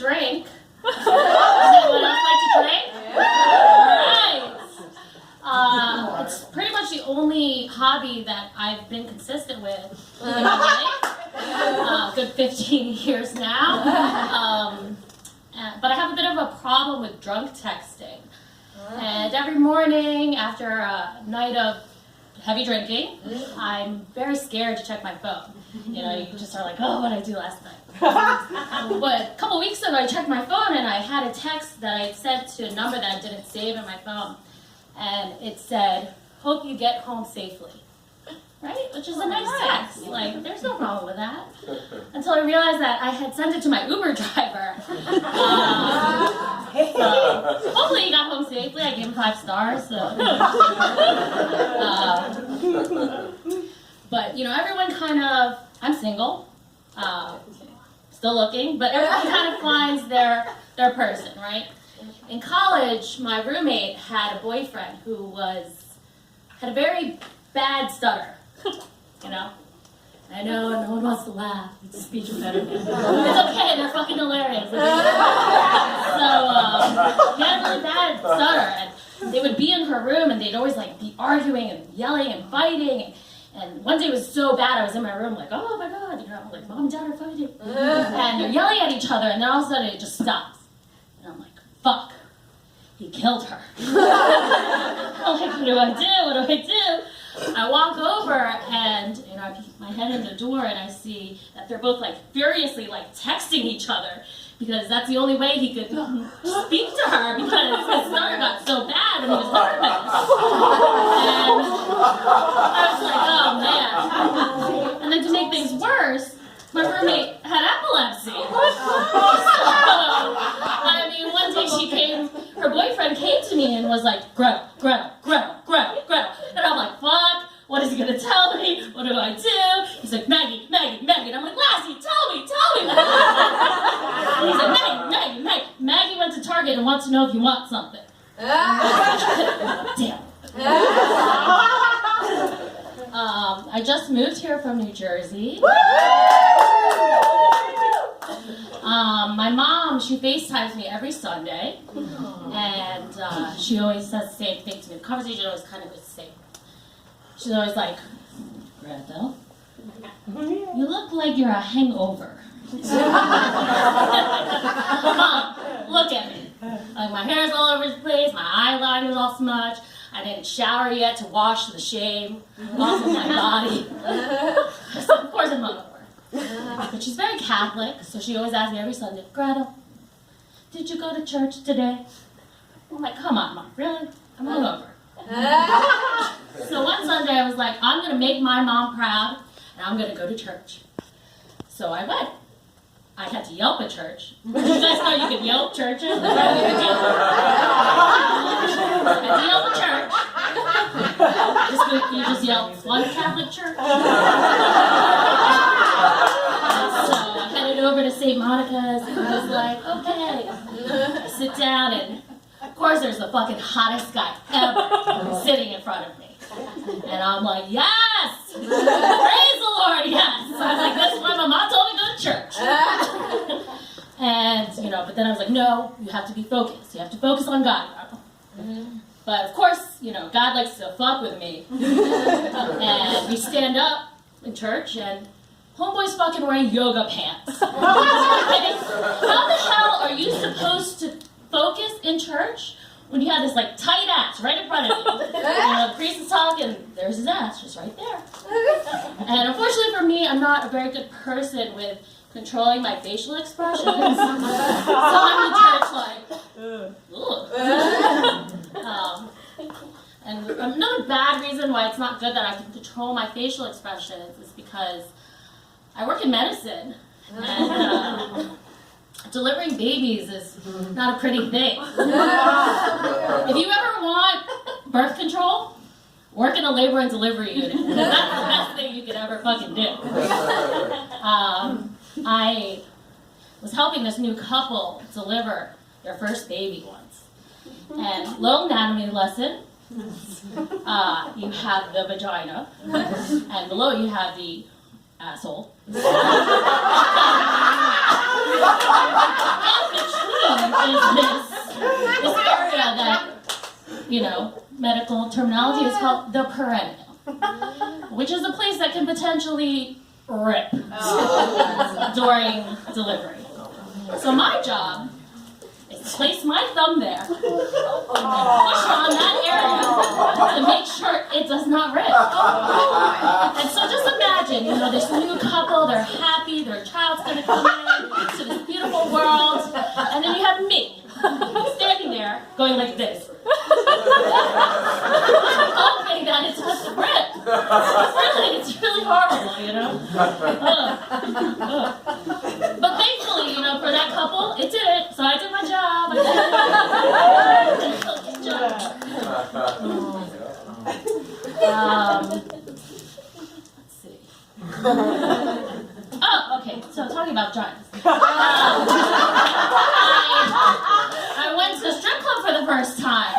drink. Does anyone else like to drink? Yeah. All right. It's pretty much the only hobby that I've been consistent with in my life. Good 15 years now. But I have a bit of a problem with drunk texting. And every morning after a night of heavy drinking, I'm very scared to check my phone. You know, you just are like, oh, what did I do last night? But a couple weeks ago, I checked my phone and I had a text that I sent to a number that I didn't save in my phone. And it said, hope you get home safely. Right? Which is a nice text. Like, there's no problem with that. Until I realized that I had sent it to my Uber driver. So hopefully he got home safely. I gave him 5 stars. So. But, you know, everyone kind of, I'm single, still looking, but everyone kind of finds their person, right? In college, my roommate had a boyfriend who had a very bad stutter. You know? I know, no one wants to laugh. It's a speech impediment. It's okay, they're fucking hilarious. So, he had a really bad stutter, and they would be in her room, and they'd always, like, be arguing and yelling and fighting, and one day it was so bad, I was in my room, like, oh my god, you know, like, mom and dad are fighting. And they're yelling at each other, and then all of a sudden it just stops. And I'm like, fuck, he killed her. I'm like, what do I do? What do I do? I walk over and, you know, I peek my head in the door and I see that they're both like furiously like texting each other because that's the only way he could speak to her because his stutter got so bad and he was nervous. And I was like, oh man. And then to make things worse, my roommate had epilepsy. So, I mean, one day her boyfriend came to me and was like, Gretel, Gretel, Gretel, Gretel, Gretel. And I'm like, fuck, what is he gonna tell me? What do I do? He's like, Maggie, Maggie, Maggie. And I'm like, Lassie, tell me. And he's like, Maggie, Maggie. Maggie went to Target and wants to know if you want something. Damn. I just moved here from New Jersey. My mom, she FaceTimes me every Sunday, and she always says the same thing to me. The conversation always kind of is the same. She's always like, Gretel, you look like you're a hangover. Mom, look at me. Like, my hair's all over the place, my eyeliner's all smudged, I didn't shower yet to wash the shame off of my body. So of course I'm hungover. But she's very Catholic, so she always asks me every Sunday, Gretel, did you go to church today? I'm like, come on, Mom, really? I'm hungover. So one Sunday I was like, I'm going to make my mom proud, and I'm going to go to church. So I went. I had to Yelp at church. You guys know you can Yelp churches? I had to Yelp at church. You just Yelp one Catholic church. So I headed over to St. Monica's, and I was like, okay. I sit down, and of course there's the fucking hottest guy ever sitting in front of me. And I'm like, yes! Praise the Lord, yes! I was like, this is why my mom told me to go to church. And, you know, but then I was like, no, you have to be focused. You have to focus on God. But of course, you know, God likes to fuck with me. And we stand up in church, and homeboy's fucking wearing yoga pants. How the hell are you supposed to focus in church when you have this like tight ass right in front of you? You know, the priest is talking, there's his ass just right there. And unfortunately for me, I'm not a very good person with controlling my facial expressions. So I'm in church like, ugh. And another bad reason why it's not good that I can control my facial expressions is because I work in medicine, and delivering babies is not a pretty thing. If you ever want birth control, work in a labor and delivery unit. That's the best thing you could ever fucking do. I was helping this new couple deliver their first baby once. And little anatomy lesson. You have the vagina, and below you have the asshole. And the medical terminology, is called the perineum, which is a place that can potentially rip during delivery. So my job is to place my thumb there and push on that area to make sure it does not rip. And so just imagine, this new couple, they're happy, their child's gonna come in to this beautiful world, and then you have me standing there going like this. Hoping that it doesn't rip. It's really horrible, But thankfully, for that couple, it didn't. So I did my job. Good job. Let's see. Oh, okay. So talking about drugs. I went to the strip club for the first time.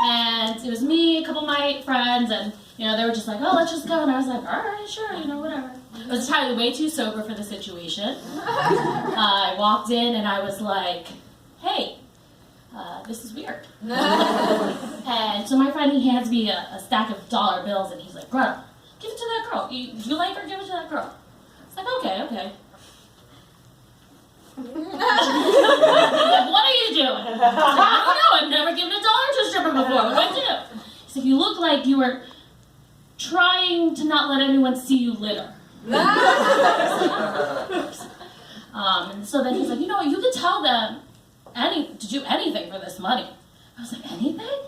And it was me, a couple of my friends, and they were just like, oh, let's just go. And I was like, all right, sure, whatever. I was entirely way too sober for the situation. I walked in and I was like, hey, this is weird. And so my friend, he hands me a stack of dollar bills, and he's like, Gretel, give it to that girl. You like her? Give it to that girl. It's like, okay. Like, what are you doing? I don't know. I've never given $1 to a stripper before. What do I do? He said, you look like you were trying to not let anyone see you litter. And so then he's like, you could tell them to do anything for this money. I was like, anything?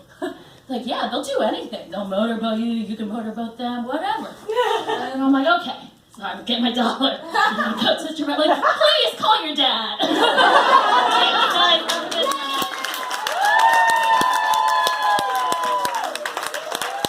Like, yeah, they'll do anything. They'll motorboat you. You can motorboat them. Whatever. And I'm like, okay. So I get my dollar. And I go to the stripper, like,